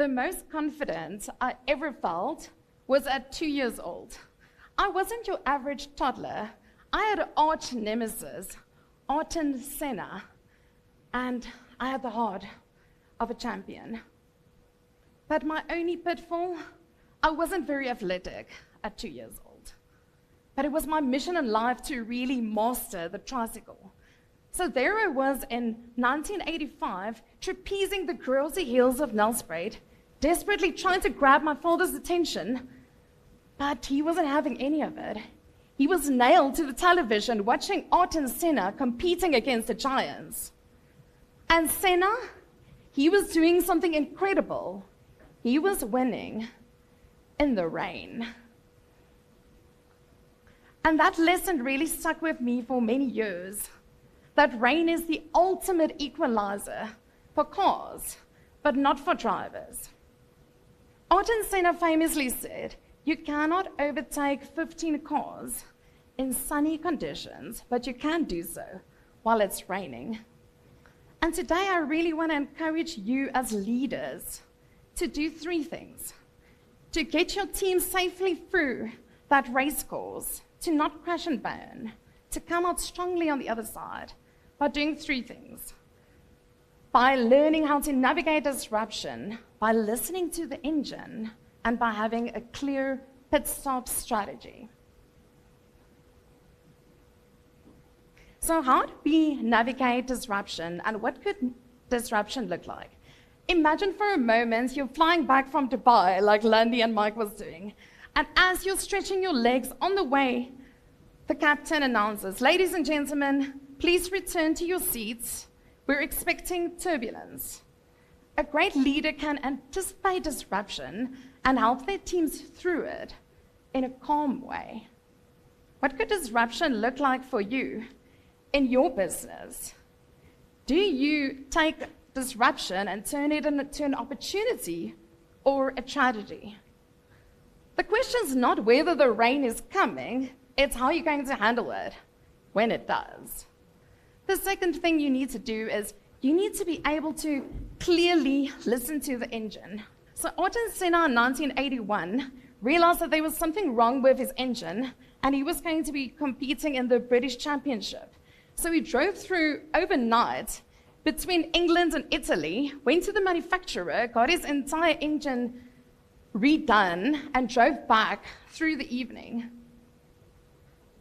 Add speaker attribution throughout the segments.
Speaker 1: The most confident I ever felt was at 2 years old. I wasn't your average toddler. I had an arch nemesis, Ayrton Senna, and I had the heart of a champion. But my only pitfall, I wasn't very athletic at 2 years old. But it was my mission in life to really master the tricycle. So there I was in 1985, trapezing the grassy hills of Nelspruit, desperately trying to grab my father's attention, but he wasn't having any of it. He was nailed to the television watching Ayrton Senna competing against the giants. And Senna, he was doing something incredible. He was winning in the rain. And that lesson really stuck with me for many years, that rain is the ultimate equalizer for cars, but not for drivers. Ayrton Senna famously said, "You cannot overtake 15 cars in sunny conditions, but you can do so while it's raining." And today I really want to encourage you as leaders to do 3 things. To get your team safely through that race course, to not crash and burn, to come out strongly on the other side by doing 3 things. By learning how to navigate disruption, by listening to the engine, and by having a clear pit stop strategy. So how do we navigate disruption, and what could disruption look like? Imagine for a moment you're flying back from Dubai, like Lundy and Mike was doing, and as you're stretching your legs on the way, the captain announces, "Ladies and gentlemen, please return to your seats. We're expecting turbulence." A great leader can anticipate disruption and help their teams through it in a calm way. What could disruption look like for you in your business? Do you take disruption and turn it into an opportunity or a tragedy? The question is not whether the rain is coming, it's how you're going to handle it when it does. The second thing you need to do is you need to be able to clearly listen to the engine. So Ayrton Senna in 1981 realized that there was something wrong with his engine and he was going to be competing in the British Championship. So he drove through overnight between England and Italy, went to the manufacturer, got his entire engine redone, and drove back through the evening.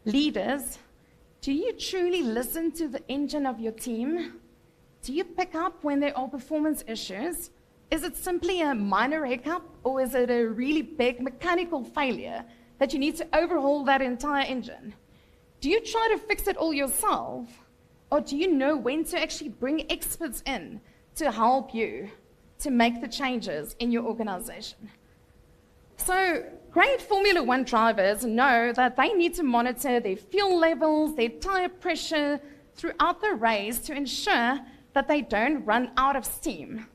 Speaker 1: Leaders, do you truly listen to the engine of your team? Do you pick up when there are performance issues? Is it simply a minor hiccup, or is it a really big mechanical failure that you need to overhaul that entire engine? Do you try to fix it all yourself, or do you know when to actually bring experts in to help you to make the changes in your organization? So great Formula One drivers know that they need to monitor their fuel levels, their tire pressure throughout the race to ensure that they don't run out of steam.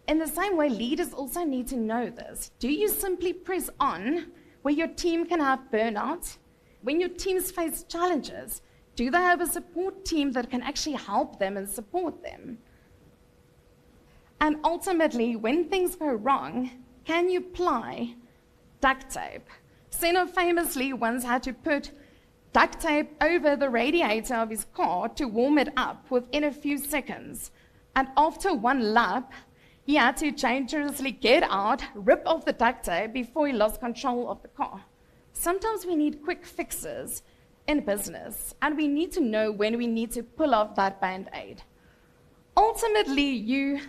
Speaker 1: In the same way, leaders also need to know this. Do you simply press on where your team can have burnout? When your teams face challenges, do they have a support team that can actually help them and support them? And ultimately, when things go wrong, can you apply duct tape? Senna famously once had to put duct tape over the radiator of his car to warm it up within a few seconds. And after one lap, he had to dangerously get out, rip off the duct tape before he lost control of the car. Sometimes we need quick fixes in business, and we need to know when we need to pull off that Band-Aid. Ultimately, you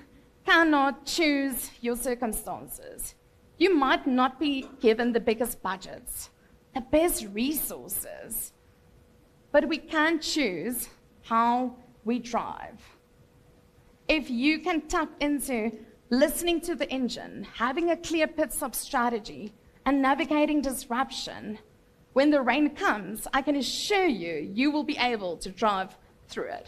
Speaker 1: cannot choose your circumstances. You might not be given the biggest budgets, the best resources, but we can choose how we drive. If you can tap into listening to the engine, having a clear pit stop strategy, and navigating disruption, when the rain comes, I can assure you, you will be able to drive through it.